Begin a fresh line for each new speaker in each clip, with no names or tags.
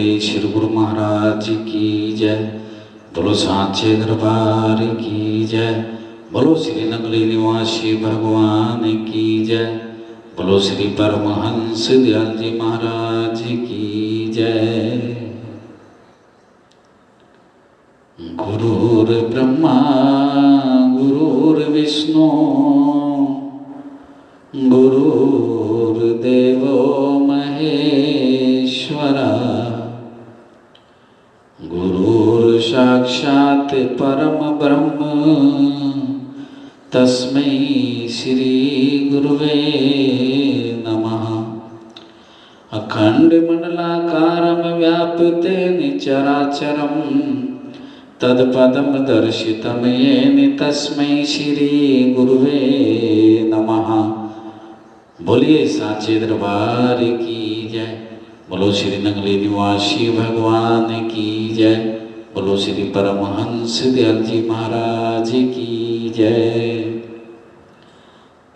बोले श्री गुरु महाराज की जय। बोलो सांचे दरबार की जय। बोलो श्री नगली निवासी भगवान की जय। बोलो श्री परमहंस दयाल जी महाराज की जय। गुरुर्ब्रह्मा गुरुर्विष्णु गुरुर्देवो महेश्वरा गुरुर्साक्षात् परम ब्रह्म तस्मै श्री गुरुवे नमः। अखंडमंडलाकारं व्याप्तेन चराचरं तत्पदं दर्शितं येन तस्मै श्री गुरुवे नमः। बोलिए साचे दरबार की जय। बोलो श्री नगली निवासी भगवान की जय। बोलो श्री परमहंस दयाल जी महाराज की जय।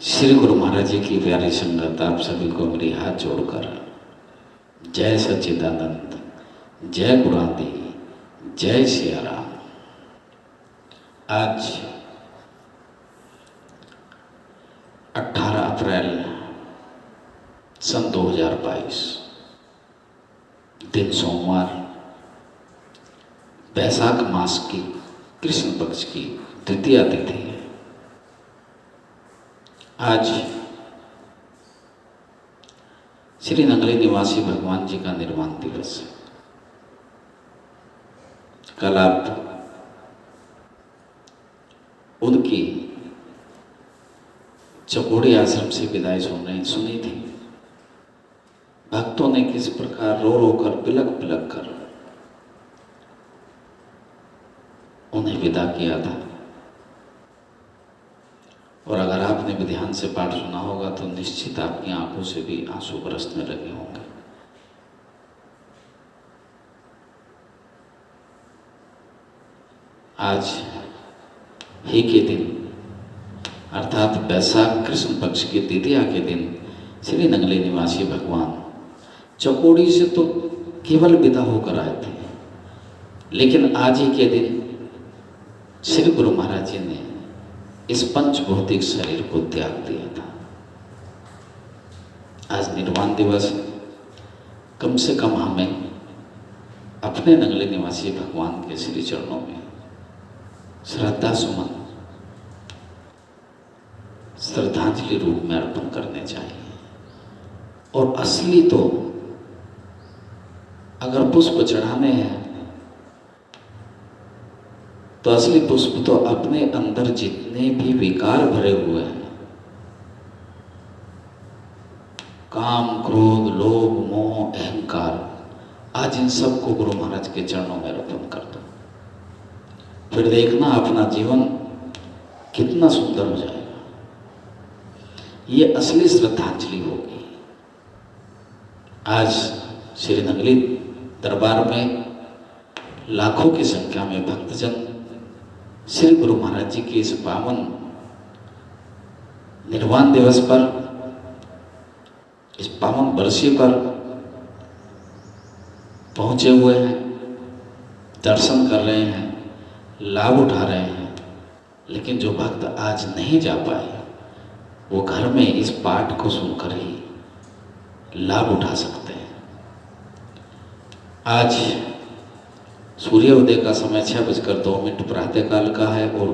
श्री गुरु महाराज जी की प्यारी संगत, आप सभी को मेरी हाथ जोड़कर जय सच्चिदानंद, जय गुरादि, जय सिया राम। आज 18 अप्रैल सन 2022 दिन सोमवार, बैसाख मास की कृष्ण पक्ष की द्वितीया तिथि है। आज श्री नगली निवासी भगवान जी का निर्वाण दिवस है। कल आप उनकी चकोड़ी आश्रम से विदाई सुनी थी। भक्तों ने किस प्रकार रो रो कर, बिलक बिलक कर उन्हें विदा किया था। और अगर आपने भी ध्यान से पाठ सुना होगा तो निश्चित आपकी आंखों से भी आंसू बरसने लगे होंगे। आज ही के दिन अर्थात बैसाख कृष्ण पक्ष की द्वितीया के दिन श्री नगली निवासी भगवान चकोड़ी से तो केवल विदा होकर आए थे, लेकिन आज ही के दिन श्री गुरु महाराज जी ने इस पंचभौतिक शरीर को त्याग दिया था। आज निर्वाण दिवस, कम से कम हमें अपने नगली निवासी भगवान के श्री चरणों में श्रद्धा सुमन, श्रद्धांजलि रूप में अर्पण करने चाहिए। और असली तो अगर पुष्प चढ़ाने हैं तो असली पुष्प तो अपने अंदर जितने भी विकार भरे हुए हैं, काम, क्रोध, लोभ, मोह, अहंकार, आज इन सबको गुरु महाराज के चरणों में अर्पण कर दो। फिर देखना अपना जीवन कितना सुंदर हो जाएगा। ये असली श्रद्धांजलि होगी। आज श्री नगली दरबार में लाखों की संख्या में भक्तजन श्री गुरु महाराज जी के इस पावन निर्वाण दिवस पर, इस पावन बरसी पर पहुंचे हुए हैं, दर्शन कर रहे हैं, लाभ उठा रहे हैं। लेकिन जो भक्त आज नहीं जा पाए वो घर में इस पाठ को सुनकर ही लाभ उठा सकते हैं। आज सूर्योदय का समय 6:02 प्रातःकाल का है और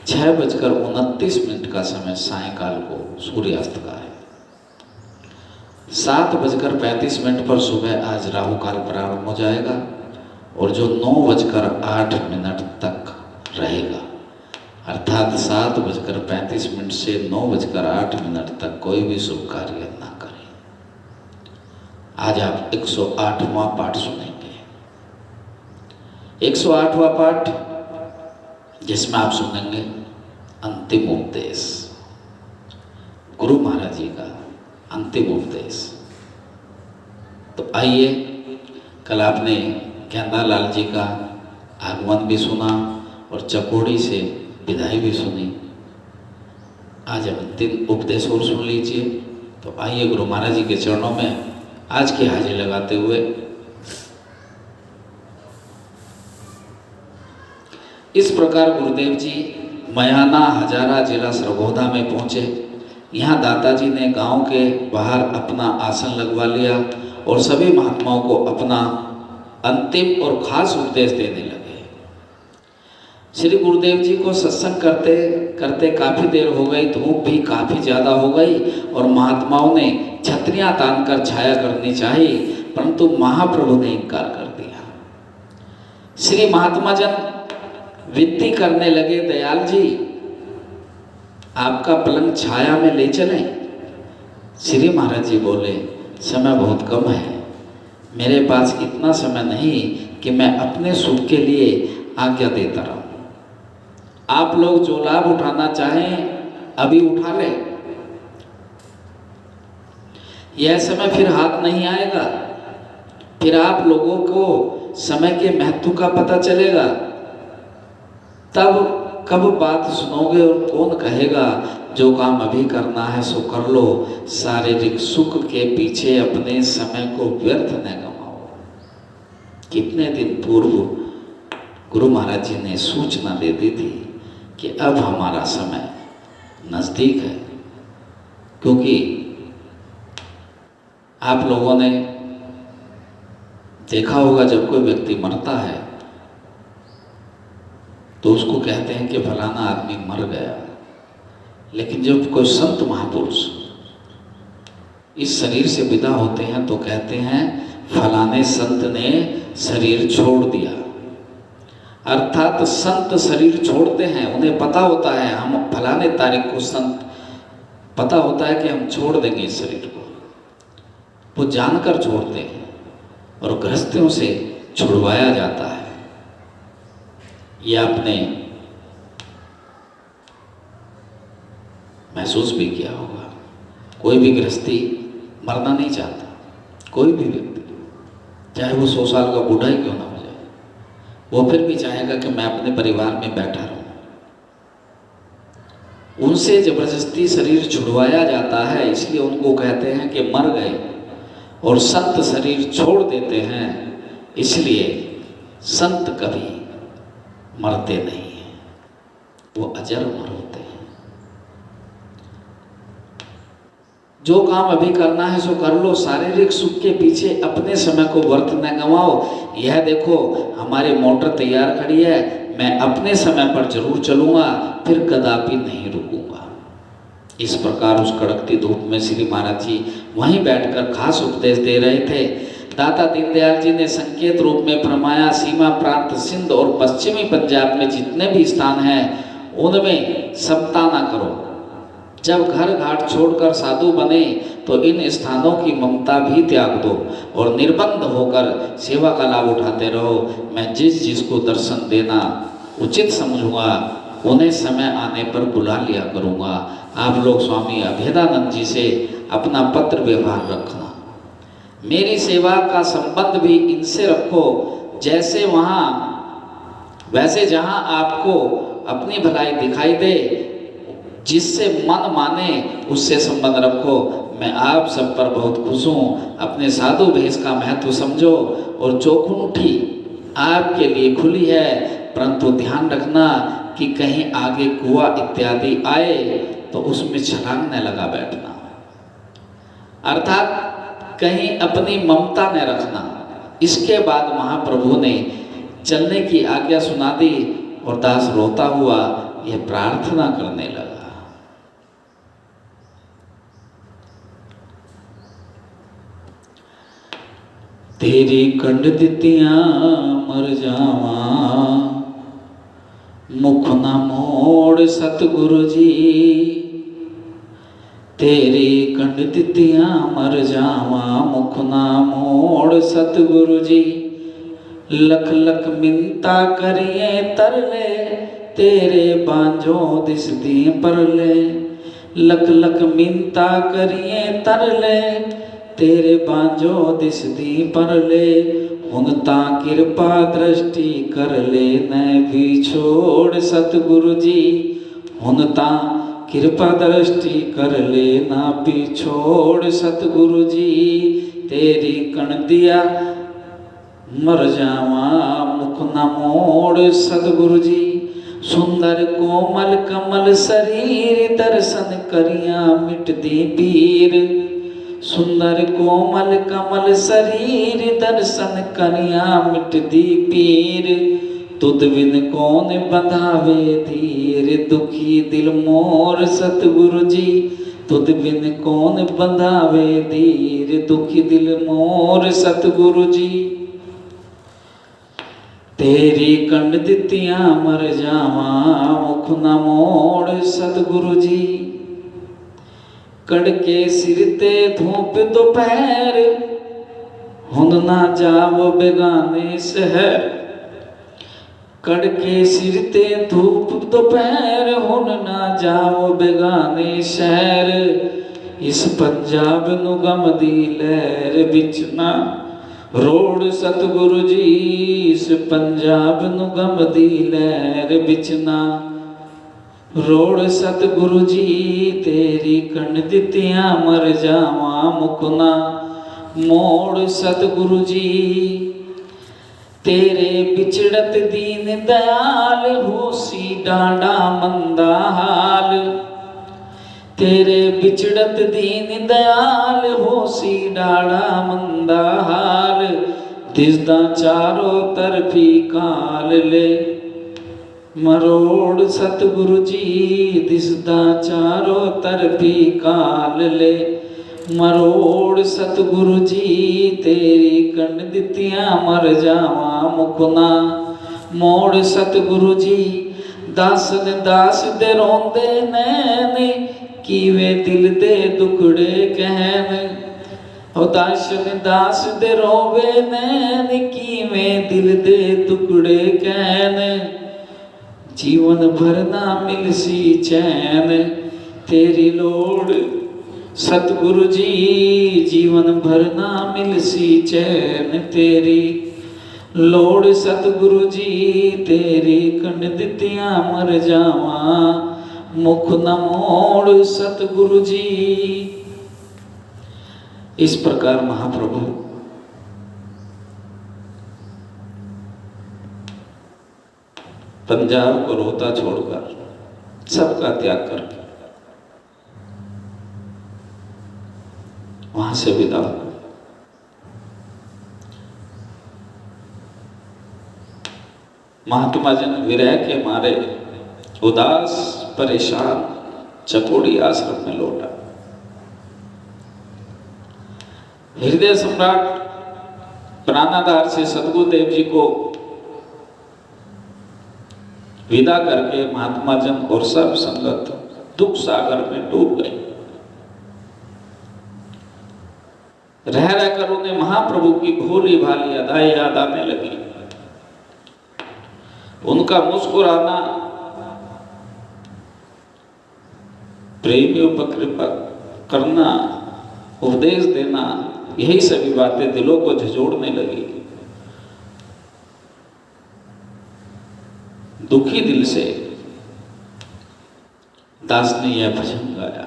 6:29 का समय सायंकाल को सूर्यास्त का है। 7:35 पर सुबह आज राहु काल प्रारंभ हो जाएगा और जो 9:08 तक रहेगा। अर्थात 7:35 से 9:08 तक कोई भी शुभ कार्य ना करें। आज आप 108वां पाठ सुनेंगे। 108वां पाठ जिसमें आप सुनेंगे अंतिम उपदेश, गुरु महाराज जी का अंतिम उपदेश। तो आइए, कल आपने गेंदालाल जी का आगमन भी सुना और चकोड़ी से विदाई भी सुनी। आज अंतिम उपदेश और सुन लीजिए। तो आइए गुरु महाराज जी के चरणों में आज की हाजिरी लगाते हुए इस प्रकार गुरुदेव जी मयाना हजारा जिला सरगोधा में पहुँचे। यहाँ दाताजी ने गांव के बाहर अपना आसन लगवा लिया और सभी महात्माओं को अपना अंतिम और खास उपदेश देने लगे। श्री गुरुदेव जी को सत्संग करते करते काफ़ी देर हो गई, धूप भी काफ़ी ज़्यादा हो गई और महात्माओं ने छतरियाँ तान कर छाया करनी चाहिए, परंतु महाप्रभु ने इनकार कर दिया। श्री महात्मा जन विनती करने लगे, दयाल जी आपका पलंग छाया में ले चलें। श्री महाराज जी बोले, समय बहुत कम है, मेरे पास इतना समय नहीं कि मैं अपने सुख के लिए आज्ञा देता रहूं। आप लोग जो लाभ उठाना चाहें अभी उठा लें, यह समय फिर हाथ नहीं आएगा, फिर आप लोगों को समय के महत्व का पता चलेगा, तब कब बात सुनोगे और कौन कहेगा जो काम अभी करना है सो कर लो, शारीरिक सुख के पीछे अपने समय को व्यर्थ न गवाओ। कितने दिन पूर्व गुरु महाराज जी ने सूचना दे दी थी कि अब हमारा समय नज़दीक है, क्योंकि आप लोगों ने देखा होगा जब कोई व्यक्ति मरता है तो उसको कहते हैं कि फलाना आदमी मर गया, लेकिन जब कोई संत महापुरुष इस शरीर से विदा होते हैं तो कहते हैं फलाने संत ने शरीर छोड़ दिया। अर्थात संत शरीर छोड़ते हैं, उन्हें पता होता है हम फलाने तारीख को संत, पता होता है कि हम छोड़ देंगे इस शरीर को, वो जानकर छोड़ते हैं और गृहस्थियों से छुड़वाया जाता है। ये आपने महसूस भी किया होगा। कोई भी गृहस्थी मरना नहीं चाहता, कोई भी व्यक्ति, चाहे वो 100 साल का बूढ़ा ही क्यों ना हो जाए, वो फिर भी चाहेगा कि मैं अपने परिवार में बैठा रहूं। उनसे जबरदस्ती शरीर छुड़वाया जाता है, इसलिए उनको कहते हैं कि मर गए। और संत शरीर छोड़ देते हैं, इसलिए संत कभी मरते नहीं हैं, वो अजर अमर होते हैं। जो काम अभी करना है सो कर लो, शारीरिक सुख के पीछे अपने समय को व्यर्थ न गंवाओ। यह देखो हमारी मोटर तैयार खड़ी है, मैं अपने समय पर जरूर चलूंगा, फिर कदापि नहीं रुकूंगा। इस प्रकार उस कड़कती धूप में श्री महाराज जी वहीं बैठकर खास उपदेश दे रहे थे। दाता दीनदयाल जी ने संकेत रूप में फरमाया, सीमा प्रांत सिंध और पश्चिमी पंजाब में जितने भी स्थान हैं उनमें समता ना करो। जब घर घाट छोड़कर साधु बने तो इन स्थानों की ममता भी त्याग दो और निर्बंध होकर सेवा का लाभ उठाते रहो। मैं जिस जिसको दर्शन देना उचित समझूंगा उन्हें समय आने पर बुला लिया करूंगा। आप लोग स्वामी अभेदानंद जी से अपना पत्र व्यवहार रखना, मेरी सेवा का संबंध भी इनसे रखो, जैसे वहाँ वैसे जहाँ आपको अपनी भलाई दिखाई दे, जिससे मन माने उससे संबंध रखो। मैं आप सब पर बहुत खुश हूँ। अपने साधु भेष का महत्व समझो और चौखुंठी आपके लिए खुली है, परंतु ध्यान रखना कि कहीं आगे कुआं इत्यादि आए तो उसमें छलांग न लगा बैठना, अर्थात कहीं अपनी ममता न रखना। इसके बाद महाप्रभु ने चलने की आज्ञा सुना दी और दास रोता हुआ यह प्रार्थना करने लगा, तेरी कंड दितियां मर जावा, मुख न मोड़ सतगुरु जी। तेरी कंड दितियां मर जावा, मुख न मोड़ सतगुरु जी। लख लख मिन्ता करिए तरले, तेरे बांझो दिसदी परले। लख लख मिन्ता करिए तरले, तेरे बांझो दिसदी परले। हुन ता कृपा दृष्टि कर ले न भी छोड़ सतगुरु जी। हुन ता कृपा दृष्टि कर ले ना भी छोड़ सतगुरु जी। तेरी कण दिया मर जावा, मुख न मोड़ सतगुरु जी। सुंदर कोमल कमल शरीर दर्शन करिया मिटदी पीर। सुंदर कोमल कमल शरीर दर्शन करिया मिटदी पीर। तुद बिन कौन बंधावे धीर दुखी दिल मोर सतगुरु जी। तुद बिन कौन बंधावे धीर दुखी दिल मोर सतगुरु जी। तेरी कंड दित्तियां मर जावा मुख न मोड़ सतगुरु जी। कड़के सिर ते धूप दोपहर हुन ना जावो बेगाने शहर। कड़के सिर ते धूप दोपहर हुन ना जावो बेगाने शहर। इस पंजाब नु गम दी लहर विच ना रोड़ सतगुरु जी। इस पंजाब नु गम दी लहर विच ना रोड़ सतगुरु जी। तेरी कंड दित्तियां मर जावा मुख ना मोड़ सतगुरु जी। तेरे बिछड़त दीन दयाल होसी डांडा मंदा हाल। तेरे बिछड़त दीन दयाल होसी डाड़ा मंदा हाल। दिसदा चारों तरफी काल ले मरोड़ सतगुरु जी। दिसदा चारों तरफी काल ले मरोड़ सतगुरु जी। तेरी कंड दित्तियां मर जावा मुख ना मोड़ सतगुरु जी। दास ने दास दे रोंदे नैन कीवे दिल दे दुखड़े कहन। ओ दास ने दास दे रोवे नैन कीवे दिल दे दुखड़े कहन। जीवन भर ना मिलसी चैन तेरी लोड़ सतगुरु जी। जीवन भर ना मिलसी चैन तेरी लोड़ सतगुरु जी। तेरी कंड दित्तियां मर जावा मुख न मोड़ सतगुरु जी। इस प्रकार महाप्रभु पंजाब को रोता छोड़कर सबका त्याग करके वहां से विदा हो। महात्मा जन विरह के मारे उदास परेशान चकोड़ी आश्रम में लौटा। हृदय सम्राट प्राणाधार से सद्गुरुदेव जी को विदा करके महात्मा जन और सब संगत दुख सागर में डूब गए। रह रहकर उन्हें महाप्रभु की भोली भाली अदाएं याद आने लगी। उनका मुस्कुराना, प्रेमियों पर कृपा करना, उपदेश देना, यही सभी बातें दिलों को झंझोड़ने लगी। दुखी दिल से दास ने यह भजन गाया।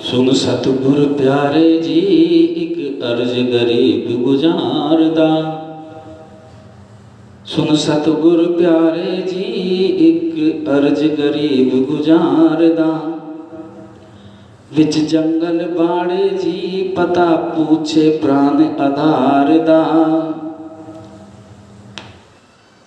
सुन सतगुर प्यारे जी एक अर्ज गरीब गुजारदा। सुन सतगुर प्यारे जी एक अर्ज गरीब गुजारदा। विच जंगल बाड़े जी पता पूछे प्राण आधारदा।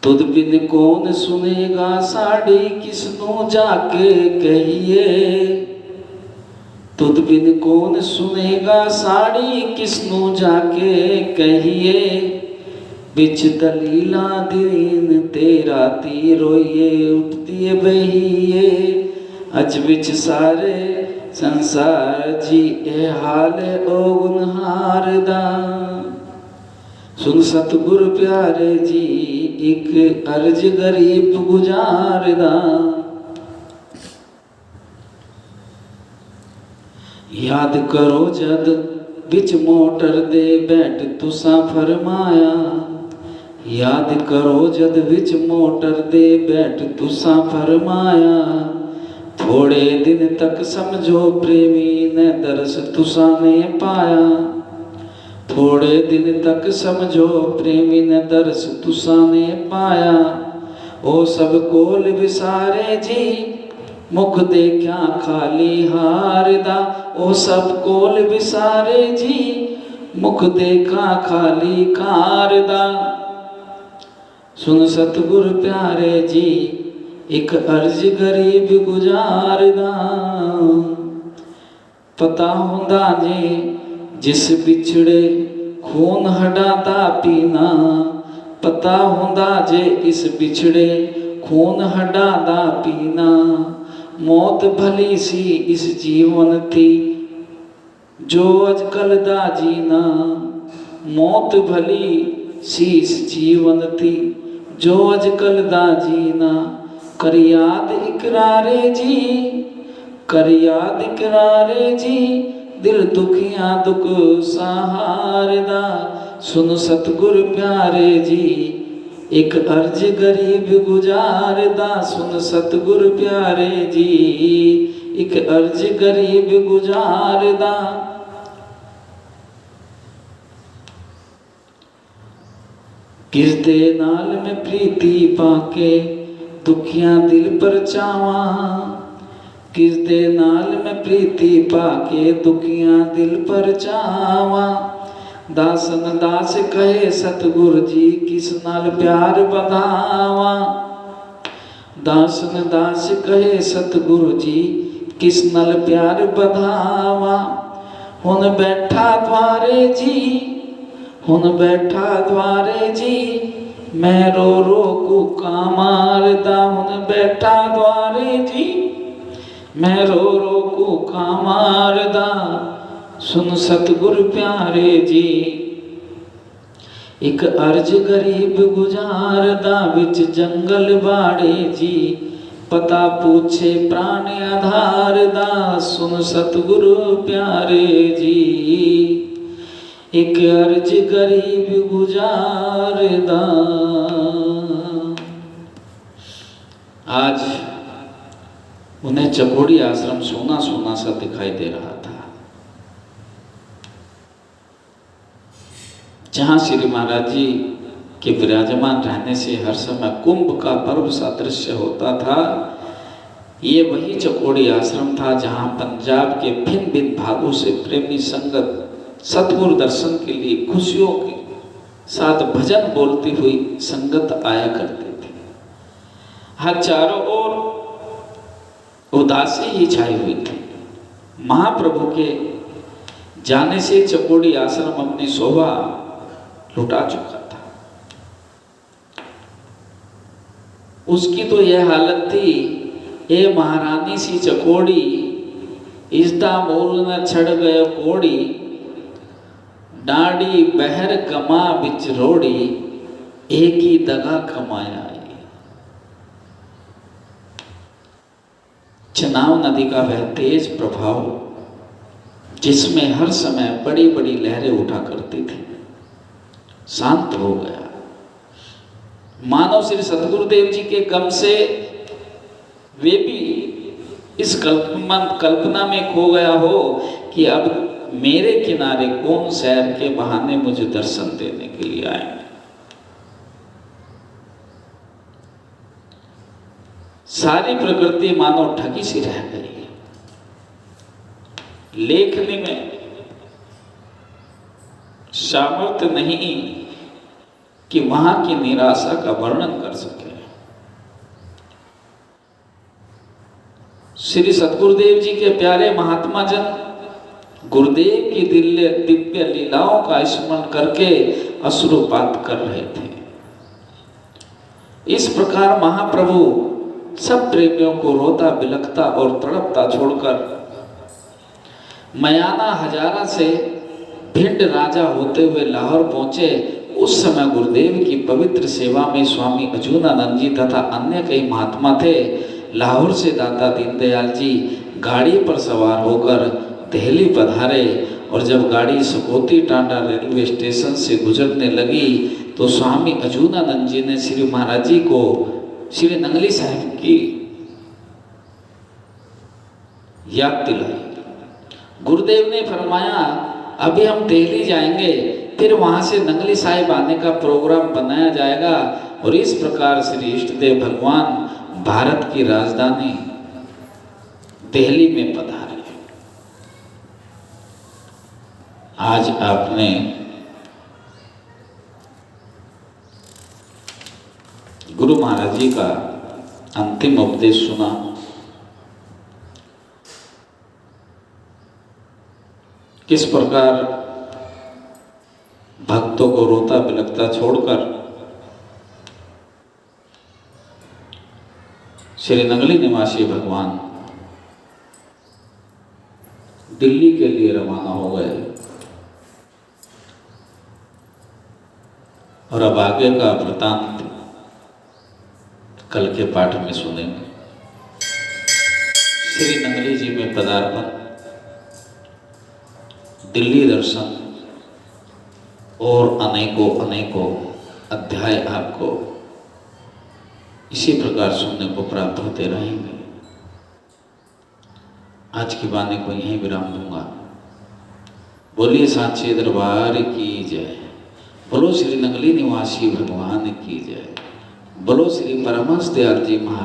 तुद बिन कौन सुनेगा साड़ी किसनों जाके कहिए। तुद बिन कौन सुनेगा साड़ी किसनों जाके कहिए। बिच दलीला दीन तेरा ती रोइए उठती बहिए। अज बिच सारे संसार जी ए हाल ओ गुनहार दा। सुन सतगुर प्यारे जी एक अर्ज गरीब गुजार दा। याद करो जद बिच मोटर दे बैठ तुसा फरमाया। याद करो जद बिच मोटर दे बैठ तुसा फरमाया। थोड़े दिन तक समझो प्रेमी ने दर्श तुसा ने पाया, थोड़े दिन तक समझो प्रेमी ने दर्श तुसा ने पाया। ओ सब कोल विसारे जी मुख देखा खाली हारदा, ओ सब कोल विसारे जी मुख देखा खाली कारदा। सुन सतगुर प्यारे जी एक अर्ज गरीब गुजारदा, पता हुंदा जे जिस बिछड़े खून हडादा पीना, पता हुंदा जे इस बिछड़े खून हडादा पीना। मौत भली सी इस जीवन थी जो अजकल दा जीना, मौत भली सी इस जीवन थी जो अजकल दा जीना। कर याद इकरारे जी, कर याद इकरारे जी दिल दुखियां दुख सहारदा। सुन सतगुर प्यारे जी एक अर्ज गरीब गुजारदा, सुन सतगुर प्यारे जी एक अर्ज गरीब गुजारदा। किस दे नाल में प्रीति पाके दुखियां दिल पर चावा, किस दे नाल में प्रीति पाके दुखियां दिल पर चावा। दासन दास कहे सतगुर जी किस नाल प्यार बधावा, दासन दास कहे सतगुरु जी किस नाल प्यार बधावा। हुन बैठा द्वारे जी, हुन बैठा द्वारे जी मैं रो रो कूका मारदा, हुन बैठा द्वारे जी मैं रो रो कूका मारदा। सुन सतगुर प्यारे जी एक अर्ज गरीब गुजारदा, विच जंगल बाड़े जी पता पूछे प्राण आधारदा। सुन सतगुरु प्यारे जी एक अर्ज गरीब गुजारदा। आज उन्हें चकोड़ी आश्रम सोना सोना सा दिखाई दे रहा था, जहां श्री महाराज जी के विराजमान रहने से हर समय कुंभ का पर्व सा दृश्य होता था। ये वही चकोड़ी आश्रम था जहां पंजाब के भिन्न भिन्न भागों से प्रेमी संगत सतगुरु दर्शन के लिए खुशियों के साथ भजन बोलती हुई संगत आया करती थी। हर चारों ओर उदासी ही छाई हुई थी। महाप्रभु के जाने से चकोड़ी आश्रम अपनी शोभा लुटा चुका था। उसकी तो यह हालत थी, ए महारानी सी चकोड़ी इसदा मूल न छड़ गयो कोड़ी, डांडी बहर गमा बिच रोड़ी एक ही दगा कमाया। चनाव नदी का वह तेज प्रभाव जिसमें हर समय बड़ी बड़ी लहरें उठा करती थी शांत हो गया। मानव श्री सतगुरुदेव जी के गम से वे भी इस कल्पना में खो गया हो कि अब मेरे किनारे कौन शहर के बहाने मुझे दर्शन देने के लिए आएंगे। सारी प्रकृति मानो ठगी सी रह गई। लेखनी में सामर्थ्य नहीं कि वहां की निराशा का वर्णन कर सके। श्री सतगुरुदेव जी के प्यारे महात्मा जन गुरुदेव की दिव्य लीलाओं का स्मरण करके अश्रुपात कर रहे थे। इस प्रकार महाप्रभु सब प्रेमियों को रोता बिलखता और तड़पता छोड़कर मयाना हजारा से भिंड राजा होते हुए लाहौर पहुंचे। उस समय गुरुदेव की पवित्र सेवा में स्वामी अजूनानंद जी तथा अन्य कई महात्मा थे। लाहौर से दाता दीनदयाल जी गाड़ी पर सवार होकर दिल्ली पधारे और जब गाड़ी सकोती टांडा रेलवे स्टेशन से गुजरने लगी तो स्वामी अजूनानंद जी ने श्री महाराज जी को श्री नंगली साहिब की याद दिलाई। गुरुदेव ने फरमाया अभी हम दिल्ली जाएंगे, फिर वहाँ से नंगली साहिब आने का प्रोग्राम बनाया जाएगा। और इस प्रकार श्री इष्टदेव भगवान भारत की राजधानी दिल्ली में पधारे। आज आपने गुरु महाराज जी का अंतिम उपदेश सुना। किस प्रकार भक्तों को रोता बिलखता छोड़कर श्री नंगली निवासी भगवान दिल्ली के लिए रवाना हो गए। और अब आगे का वृतांत कल के पाठ में सुनेंगे। श्री नंगली जी में पदार्पण, दिल्ली दर्शन और अनेकों अनेकों अध्याय आपको इसी प्रकार सुनने को प्राप्त होते रहेंगे। आज की वाणी को यहीं विराम दूंगा। बोलिए साचे दरबार की जय, बोलो श्री नंगली निवासी भगवान की जय, बोलो श्री परमहंस दयाल जी महाराज।